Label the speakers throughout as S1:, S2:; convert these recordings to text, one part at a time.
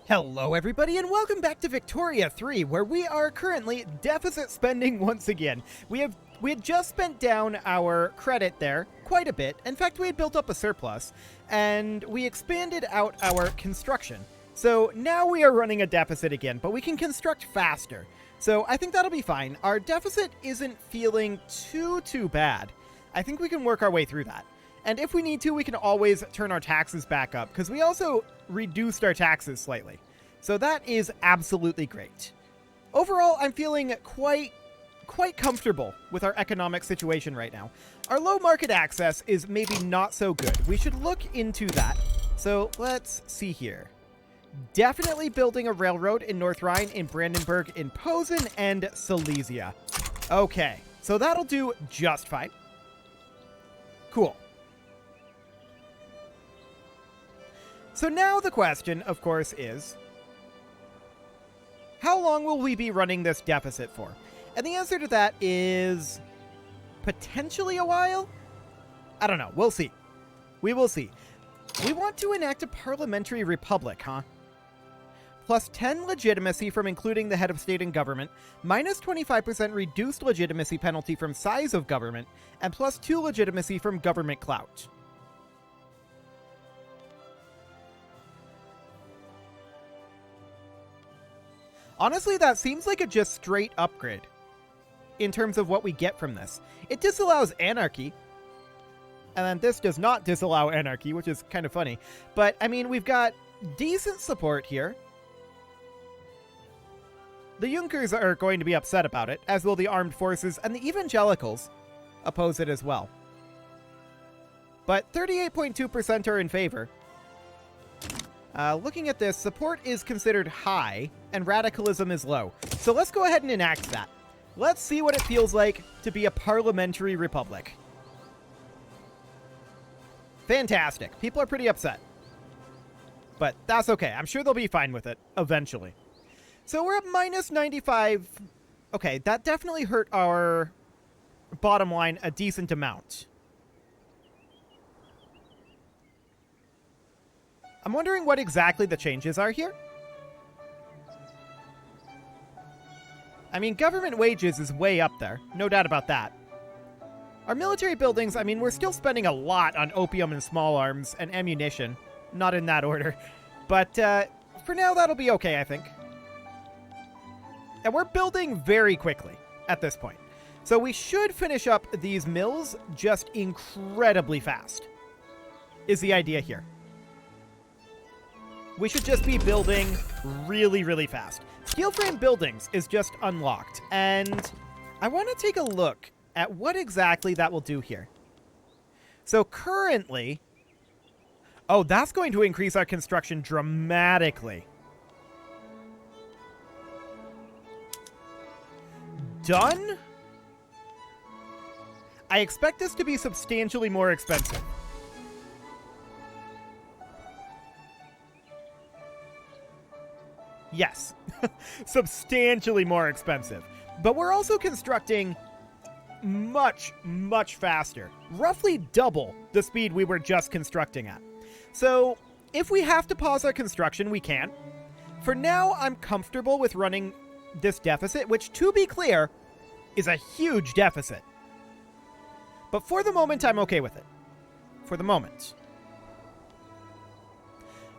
S1: Hello everybody and welcome back to Victoria 3, where we are currently deficit spending once again. We had just spent down our credit there quite a bit. In fact, we had built up a surplus and we expanded out our construction. So now we are running a deficit again, but we can construct faster. So I think that'll be fine. Our deficit isn't feeling too bad. I think we can work our way through that. And if we need to, we can always turn our taxes back up, because we also reduced our taxes slightly. So that is absolutely great. Overall, I'm feeling quite comfortable with our economic situation right now. Our low market access is maybe not so good. We should look into that. So let's see here. Definitely building a railroad in North Rhine, in Brandenburg, in Posen, and Silesia. Okay, so that'll do just fine. Cool. So now the question, of course, is how long will we be running this deficit for? And the answer to that is potentially a while? I don't know. We'll see. We will see. We want to enact a parliamentary republic, huh? Plus 10 legitimacy from including the head of state and government, minus 25% reduced legitimacy penalty from size of government, and plus 2 legitimacy from government clout. Honestly, that seems like a just straight upgrade in terms of what we get from this. It disallows anarchy, and then this does not disallow anarchy, which is kind of funny. But, I mean, we've got decent support here. The Junkers are going to be upset about it, as will the armed forces, and the evangelicals oppose it as well. But 38.2% are in favor. Looking at this, support is considered high, and radicalism is low. So let's go ahead and enact that. Let's see what it feels like to be a parliamentary republic. Fantastic. People are pretty upset. But that's okay. I'm sure they'll be fine with it, eventually. So we're at minus 95. Okay, that definitely hurt our bottom line a decent amount. I'm wondering what exactly the changes are here. I mean, government wages is way up there. No doubt about that. Our military buildings, I mean, we're still spending a lot on opium and small arms and ammunition. Not in that order. But for now, that'll be okay, I think. And we're building very quickly at this point. So we should finish up these mills just incredibly fast, is the idea here. We should just be building really fast. Steel frame buildings is just unlocked, and I want to take a look at what exactly that will do here. So currently, oh, that's going to increase our construction dramatically. Done? I expect this to be substantially more expensive. Yes, substantially more expensive. But we're also constructing much faster. Roughly double the speed we were just constructing at. So if we have to pause our construction, we can. For now, I'm comfortable with running this deficit, which, to be clear, is a huge deficit. But for the moment, I'm okay with it. For the moment.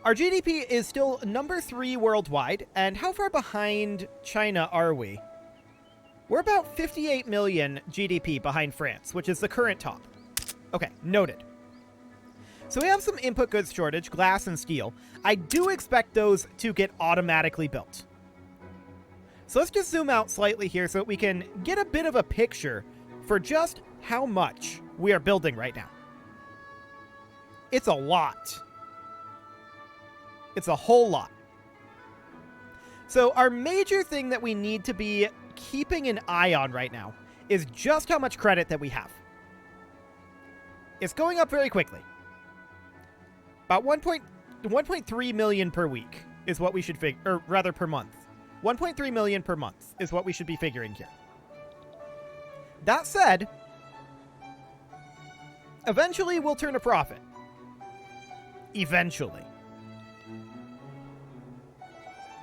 S1: Our GDP is still number 3 worldwide, and how far behind China are we? We're about 58 million GDP behind France, which is the current top. Okay, noted. So we have some input goods shortage, glass and steel. I do expect those to get automatically built. So let's just zoom out slightly here so that we can get a bit of a picture for just how much we are building right now. It's a lot. It's a whole lot. So our major thing that we need to be keeping an eye on right now is just how much credit that we have. It's going up very quickly. About 1.3 million per week is what we should figure, or rather per month. 1.3 million per month is what we should be figuring here. That said, eventually we'll turn a profit. Eventually.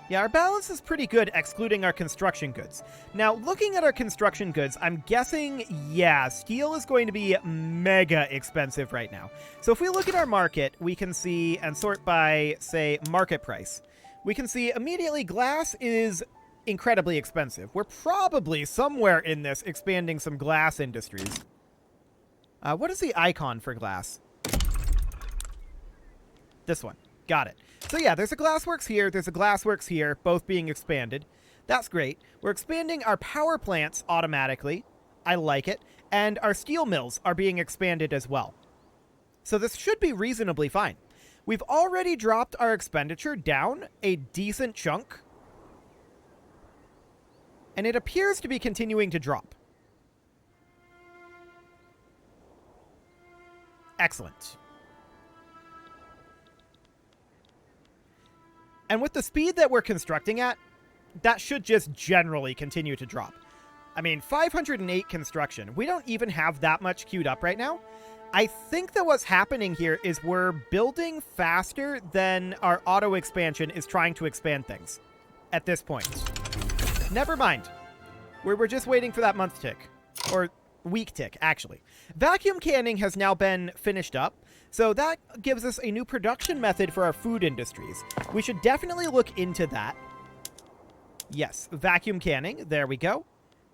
S1: Yeah, our balance is pretty good, excluding our construction goods. Now, looking at our construction goods, I'm guessing, yeah, steel is going to be mega expensive right now. So if we look at our market, we can see, and sort by, say, market price, we can see immediately glass is incredibly expensive. We're probably somewhere in this expanding some glass industries. What is the icon for glass? This one. Got it. So yeah, there's a glassworks here, there's a glassworks here, both being expanded. That's great. We're expanding our power plants automatically. I like it. And our steel mills are being expanded as well. So this should be reasonably fine. We've already dropped our expenditure down a decent chunk. And it appears to be continuing to drop. Excellent. And with the speed that we're constructing at, that should just generally continue to drop. I mean, 508 construction. We don't even have that much queued up right now. I think that what's happening here is we're building faster than our auto expansion is trying to expand things at this point. Never mind. We're just waiting for that month tick. Or week tick, actually. Vacuum canning has now been finished up. So that gives us a new production method for our food industries. We should definitely look into that. Yes, vacuum canning. There we go.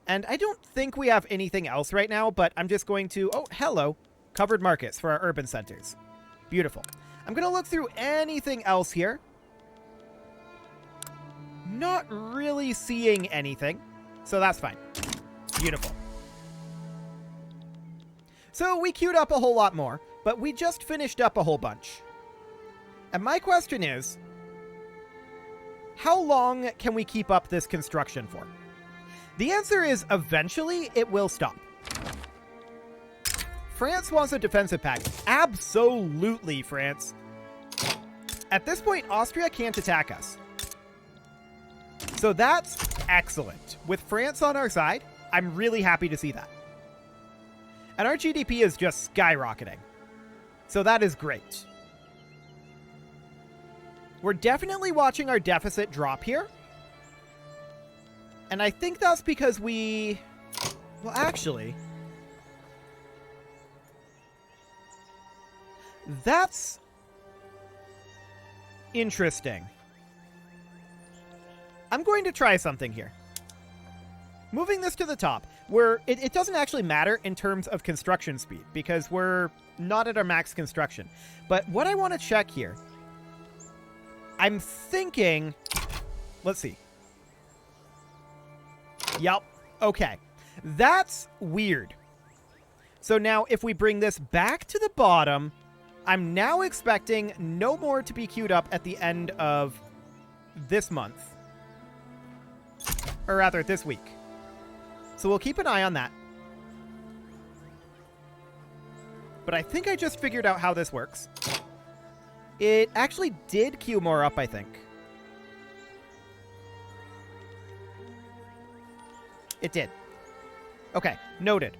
S1: And I don't think we have anything else right now, but I'm just going to... Oh, hello. Covered markets for our urban centers. Beautiful. I'm going to look through anything else here. Not really seeing anything, so that's fine. Beautiful. So we queued up a whole lot more, but we just finished up a whole bunch. And my question is, how long can we keep up this construction for? The answer is eventually it will stop. France wants a defensive pact. Absolutely, France. At this point, Austria can't attack us. So that's excellent. With France on our side, I'm really happy to see that. And our GDP is just skyrocketing. So that is great. We're definitely watching our deficit drop here. And I think that's because we... Well, actually... That's... interesting. I'm going to try something here. Moving this to the top, it doesn't actually matter in terms of construction speed because we're not at our max construction. But what I want to check here, I'm thinking, let's see. Yep. Okay. That's weird. So now if we bring this back to the bottom, I'm now expecting no more to be queued up at the end of this month. Or rather, this week. So we'll keep an eye on that. But I think I just figured out how this works. It actually did queue more up, I think. It did. Okay, noted.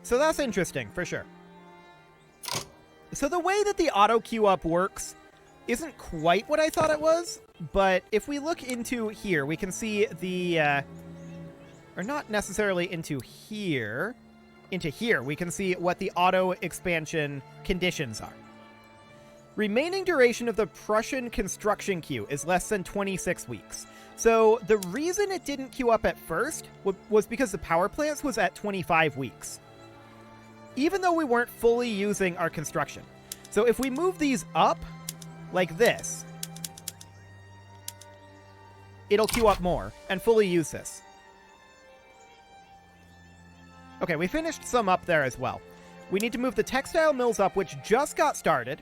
S1: So that's interesting, for sure. So the way that the auto queue up works isn't quite what I thought it was, but if we look into here, we can see the, or not necessarily into here, we can see what the auto expansion conditions are. Remaining duration of the Prussian construction queue is less than 26 weeks. So the reason it didn't queue up at first was because the power plants was at 25 weeks. Even though we weren't fully using our construction. So if we move these up, like this, it'll queue up more and fully use this. Okay, we finished some up there as well. We need to move the textile mills up, which just got started.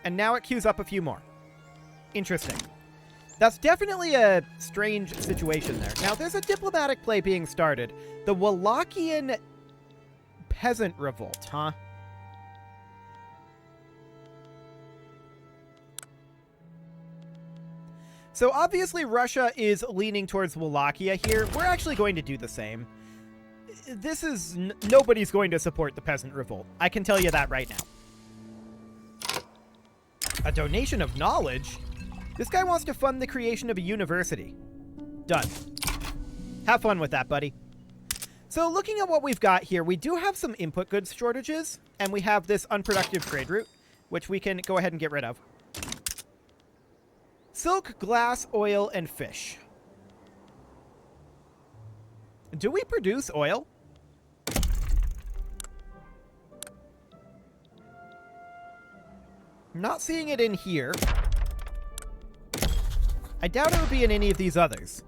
S1: And now it queues up a few more. Interesting. That's definitely a strange situation there. Now, there's a diplomatic play being started. The Wallachian Peasant Revolt, huh? So obviously Russia is leaning towards Wallachia here. We're actually going to do the same. This is... nobody's going to support the Peasant Revolt. I can tell you that right now. A donation of knowledge? This guy wants to fund the creation of a university. Done. Have fun with that, buddy. So looking at what we've got here, we do have some input goods shortages, and we have this unproductive trade route, which we can go ahead and get rid of. Silk, glass, oil, and fish. Do we produce oil? I'm not seeing it in here. I doubt it would be in any of these others.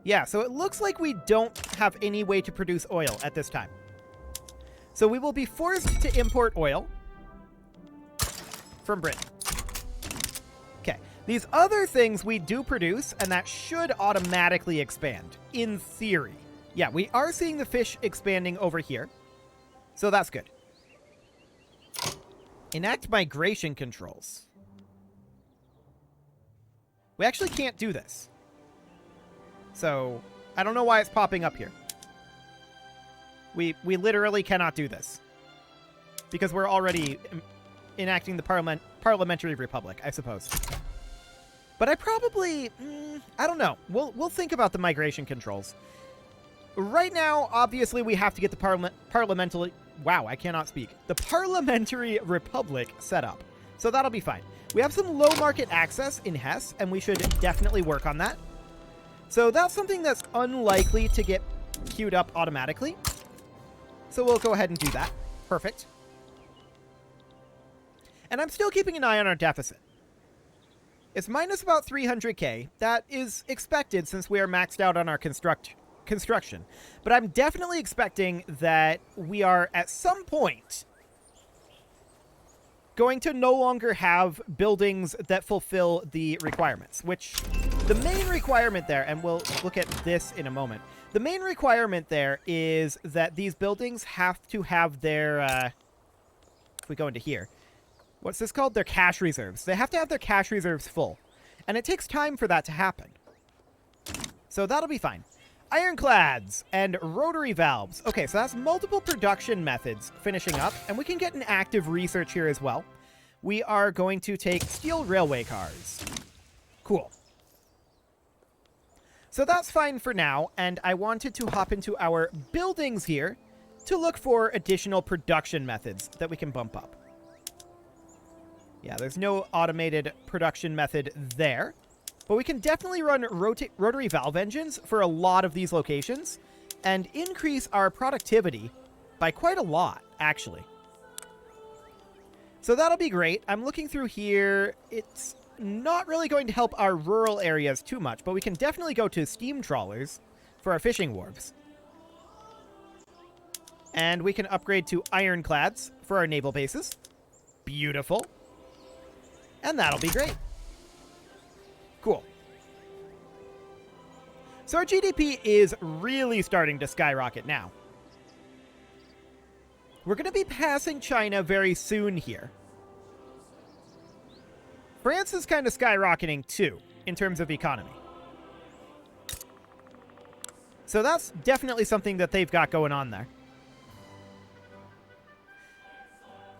S1: Yeah, so it looks like we don't have any way to produce oil at this time. So we will be forced to import oil from Britain. Okay, these other things we do produce, and that should automatically expand, in theory. Yeah, we are seeing the fish expanding over here, so that's good. Enact migration controls. We actually can't do this. So, I don't know why it's popping up here. We literally cannot do this. Because we're already enacting the parliamentary republic, I suppose. But I probably... I don't know. We'll think about the migration controls. Right now, obviously, we have to get the parliamentary... Wow, I cannot speak. The parliamentary republic set up. So that'll be fine. We have some low market access in Hesse, and we should definitely work on that. So that's something that's unlikely to get queued up automatically. So we'll go ahead and do that. Perfect. And I'm still keeping an eye on our deficit. It's minus about 300k. That is expected since we are maxed out on our construction. But I'm definitely expecting that we are at some point going to no longer have buildings that fulfill the requirements, which the main requirement there, and we'll look at this in a moment, the main requirement there is that these buildings have to have their, if we go into here, what's this called? Their cash reserves. They have to have their cash reserves full, and it takes time for that to happen. So that'll be fine. Ironclads and rotary valves. Okay, so that's multiple production methods finishing up, and we can get an active research here as well. We are going to take steel railway cars. Cool. So that's fine for now, and I wanted to hop into our buildings here to look for additional production methods that we can bump up. Yeah, there's no automated production method there. But we can definitely run rotary valve engines for a lot of these locations and increase our productivity by quite a lot, actually. So that'll be great. I'm looking through here. It's not really going to help our rural areas too much, but we can definitely go to steam trawlers for our fishing wharves. And we can upgrade to ironclads for our naval bases. Beautiful. And that'll be great. Cool. So our GDP is really starting to skyrocket now. We're going to be passing China very soon here. France is kind of skyrocketing too, in terms of economy. So that's definitely something that they've got going on there.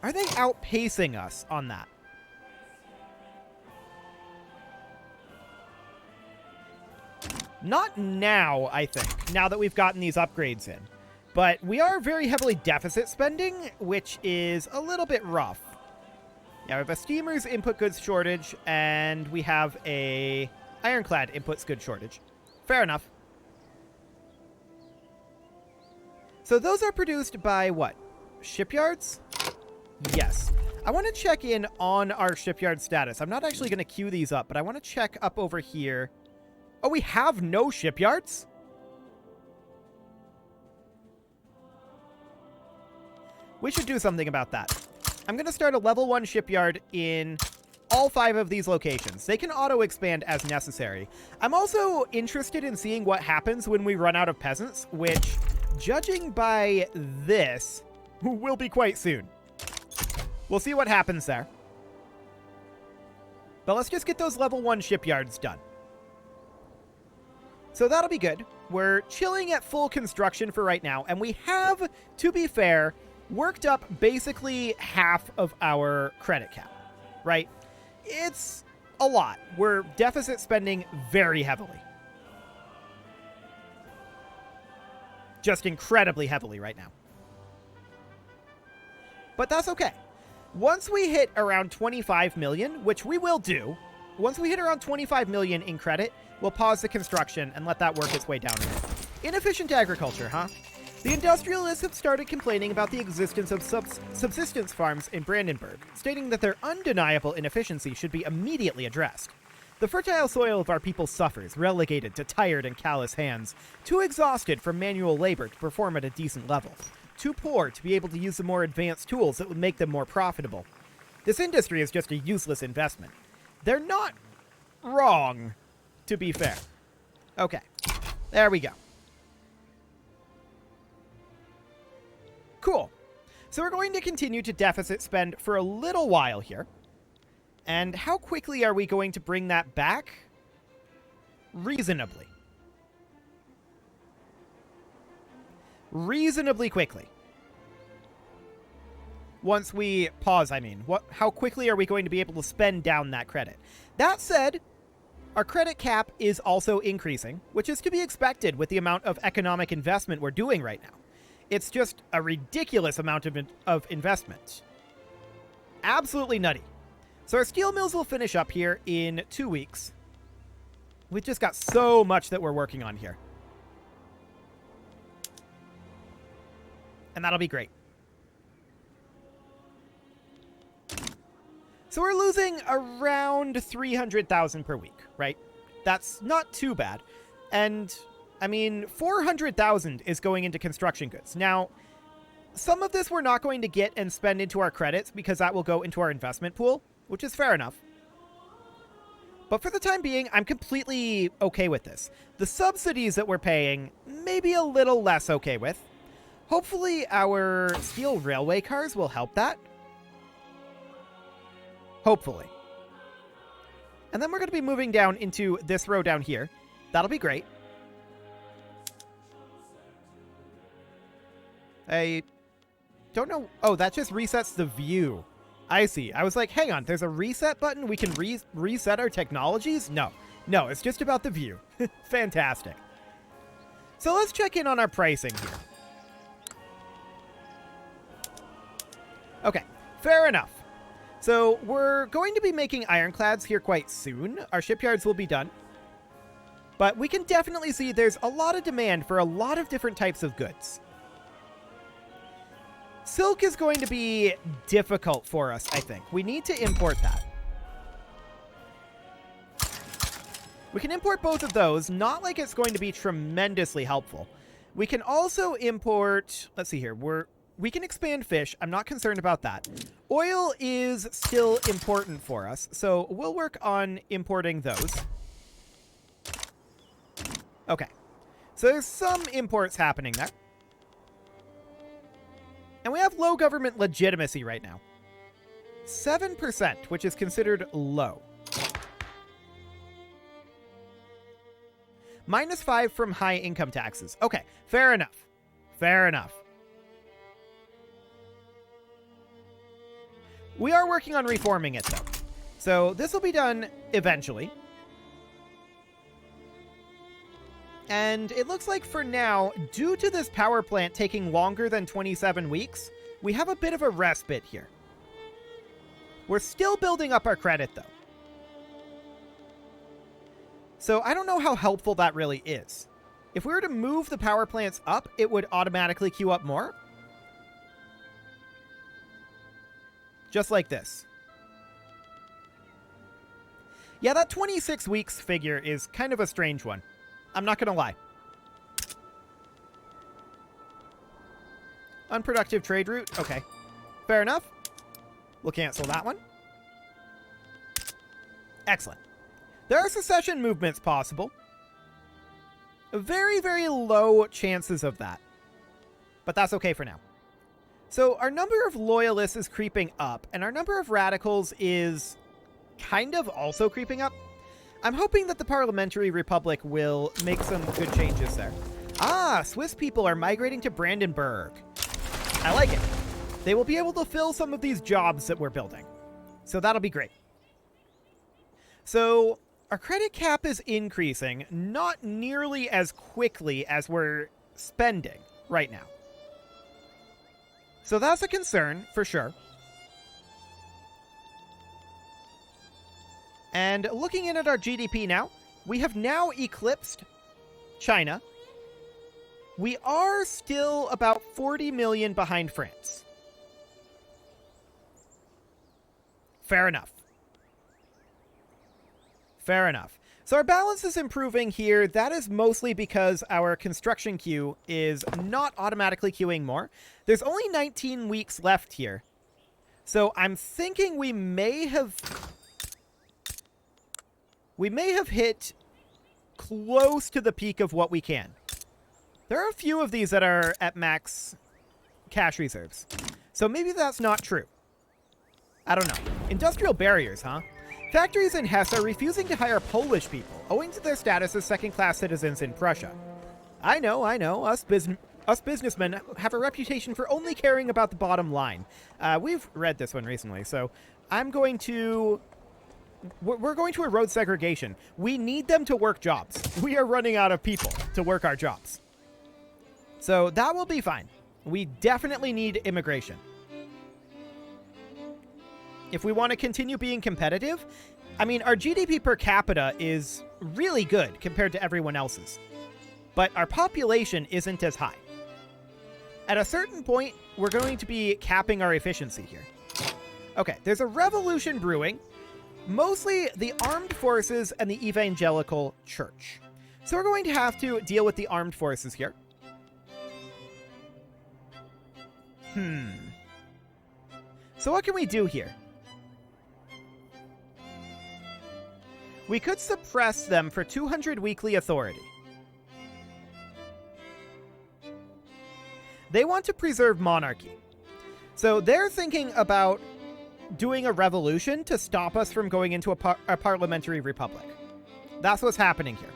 S1: Are they outpacing us on that? Not now, I think, now that we've gotten these upgrades in. But we are very heavily deficit spending, which is a little bit rough. Yeah, we have a steamer's input goods shortage, and we have a ironclad input goods shortage. Fair enough. So those are produced by what? Shipyards? Yes. I want to check in on our shipyard status. I'm not actually going to queue these up, but I want to check up over here. Oh, we have no shipyards? We should do something about that. I'm going to start a level 1 shipyard in all 5 of these locations. They can auto-expand as necessary. I'm also interested in seeing what happens when we run out of peasants, which, judging by this, will be quite soon. We'll see what happens there. But let's just get those level 1 shipyards done. So that'll be good. We're chilling at full construction for right now, and we have, to be fair, worked up basically half of our credit cap, right? It's a lot. We're deficit spending very heavily. Just incredibly heavily right now. But that's okay. Once we hit around 25 million, which we will do, once we hit around 25 million in credit, we'll pause the construction and let that work its way down. Inefficient agriculture, huh? The industrialists have started complaining about the existence of subsistence farms in Brandenburg, stating that their undeniable inefficiency should be immediately addressed. The fertile soil of our people suffers, relegated to tired and callous hands, too exhausted from manual labor to perform at a decent level, too poor to be able to use the more advanced tools that would make them more profitable. This industry is just a useless investment. They're not wrong, to be fair. Okay, there we go. Cool. So we're going to continue to deficit spend for a little while here. And how quickly are we going to bring that back? Reasonably. Reasonably quickly. Once we pause, I mean. How quickly are we going to be able to spend down that credit? That said, our credit cap is also increasing, which is to be expected with the amount of economic investment we're doing right now. It's just a ridiculous amount of investment. Absolutely nutty. So our steel mills will finish up here in 2 weeks. We've just got so much that we're working on here. And that'll be great. So we're losing around 300,000 per week, right? That's not too bad. And I mean, 400,000 is going into construction goods. Now, some of this we're not going to get and spend into our credits because that will go into our investment pool, which is fair enough. But for the time being, I'm completely okay with this. The subsidies that we're paying, maybe a little less okay with. Hopefully our steel railway cars will help that. Hopefully. And then we're going to be moving down into this row down here. That'll be great. I don't know. Oh, that just resets the view. I see. I was like, hang on, there's a reset button? We can reset our technologies? No. No, it's just about the view. Fantastic. So let's check in on our pricing here. Okay, fair enough. So we're going to be making ironclads here quite soon. Our shipyards will be done. But we can definitely see there's a lot of demand for a lot of different types of goods. Silk is going to be difficult for us, I think. We need to import that. We can import both of those. Not like it's going to be tremendously helpful. We can also import... Let's see here. We can expand fish. I'm not concerned about that. Oil is still important for us, so we'll work on importing those. Okay. So there's some imports happening there. And we have low government legitimacy right now. 7%, which is considered low. -5 from high income taxes. Okay, fair enough. Fair enough. We are working on reforming it, though. So this will be done eventually. And it looks like for now, due to this power plant taking longer than 27 weeks, we have a bit of a respite here. We're still building up our credit, though. So I don't know how helpful that really is. If we were to move the power plants up, it would automatically queue up more. Just like this. Yeah, that 26 weeks figure is kind of a strange one. I'm not going to lie. Unproductive trade route. Okay. Fair enough. We'll cancel that one. Excellent. There are secession movements possible. Very, very low chances of that. But that's okay for now. So our number of loyalists is creeping up, and our number of radicals is kind of also creeping up. I'm hoping that the Parliamentary Republic will make some good changes there. Ah, Swiss people are migrating to Brandenburg. I like it. they will be able to fill some of these jobs that we're building. So that'll be great. So our credit cap is increasing, not nearly as quickly as we're spending right now. So that's a concern, for sure. And looking in at our GDP now, we have now eclipsed China. We are still about 40 million behind France. Fair enough. Fair enough. So our balance is improving here. That is mostly because our construction queue is not automatically queuing more. There's only 19 weeks left here. So I'm thinking we may have hit close to the peak of what we can. There are a few of these that are at max cash reserves. So maybe that's not true. I don't know. Industrial barriers, huh? Factories in Hesse are refusing to hire Polish people, owing to their status as second-class citizens in Prussia. I know. Us businessmen have a reputation for only caring about the bottom line. We've read this one recently, so we're going to erode segregation. We need them to work jobs. We are running out of people to work our jobs. So that will be fine. We definitely need immigration. If we want to continue being competitive, I mean, our GDP per capita is really good compared to everyone else's. But our population isn't as high. At a certain point, we're going to be capping our efficiency here. Okay, there's a revolution brewing. Mostly the armed forces and the evangelical church. So we're going to have to deal with the armed forces here. So what can we do here? We could suppress them for 200 weekly authority. They want to preserve monarchy. So they're thinking about doing a revolution to stop us from going into a parliamentary republic. That's what's happening here.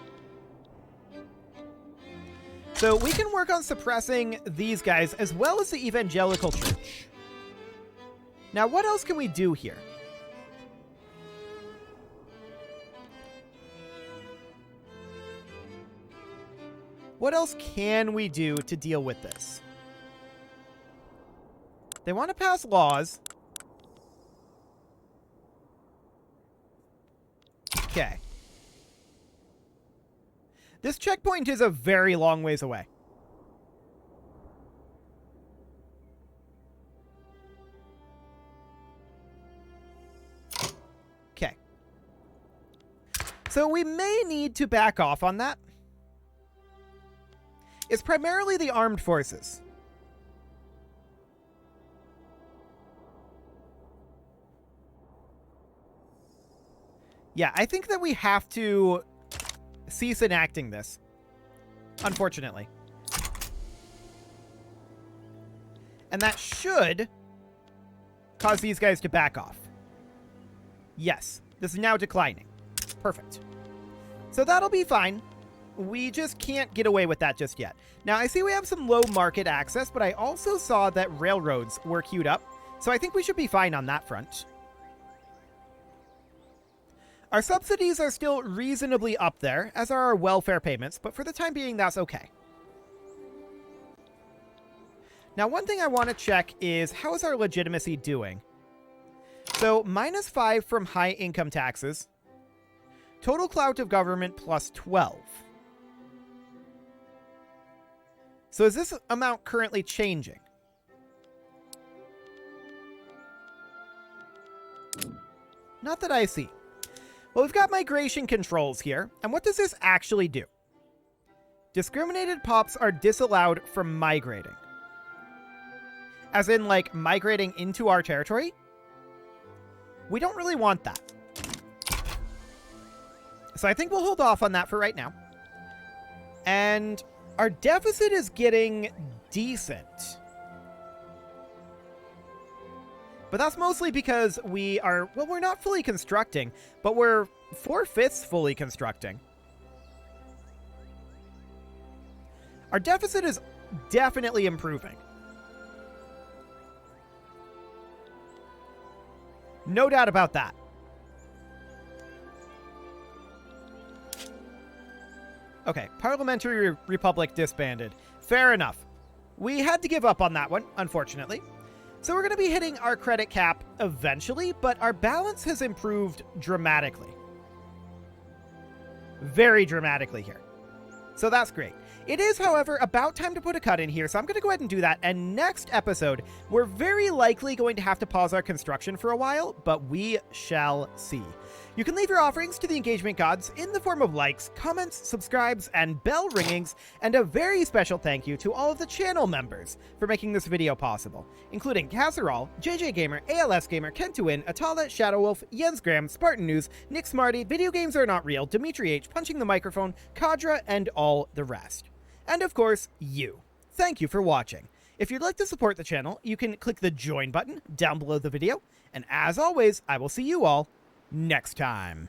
S1: So we can work on suppressing these guys as well as the evangelical church. Now, what else can we do here? What else can we do to deal with this? They want to pass laws. Okay. This checkpoint is a very long ways away. Okay. So we may need to back off on that. It's primarily the armed forces. Yeah, I think that we have to cease enacting this, unfortunately. And that should cause these guys to back off. Yes, this is now declining. Perfect. So that'll be fine. We just can't get away with that just yet. Now, I see we have some low market access, but I also saw that railroads were queued up, so I think we should be fine on that front. Our subsidies are still reasonably up there, as are our welfare payments, but for the time being, that's okay. Now, one thing I want to check is, how is our legitimacy doing? So, -5 from high income taxes. Total clout of government +12. So is this amount currently changing? Not that I see. Well, we've got migration controls here. And what does this actually do? Discriminated pops are disallowed from migrating. As in, like, migrating into our territory? We don't really want that. So I think we'll hold off on that for right now. And our deficit is getting decent. But that's mostly because we are, well, we're not fully constructing, but we're 4/5 fully constructing. Our deficit is definitely improving. No doubt about that. Okay, Parliamentary Republic disbanded. Fair enough. We had to give up on that one, unfortunately. So we're going to be hitting our credit cap eventually, but our balance has improved dramatically. Very dramatically here. So that's great. It is, however, about time to put a cut in here, so I'm going to go ahead and do that. And next episode, we're very likely going to have to pause our construction for a while, but we shall see. You can leave your offerings to the engagement gods in the form of likes, comments, subscribes, and bell ringings, and a very special thank you to all of the channel members for making this video possible, including Casserole, JJ Gamer, ALS Gamer, Kentuin, Atala, Shadowwolf, Jens Graham, Spartan News, Nick Smarty, Video Games Are Not Real, Dimitri H, Punching the Microphone, Kadra, and all the rest. And of course, you. Thank you for watching. If you'd like to support the channel, you can click the join button down below the video, and as always, I will see you all next time.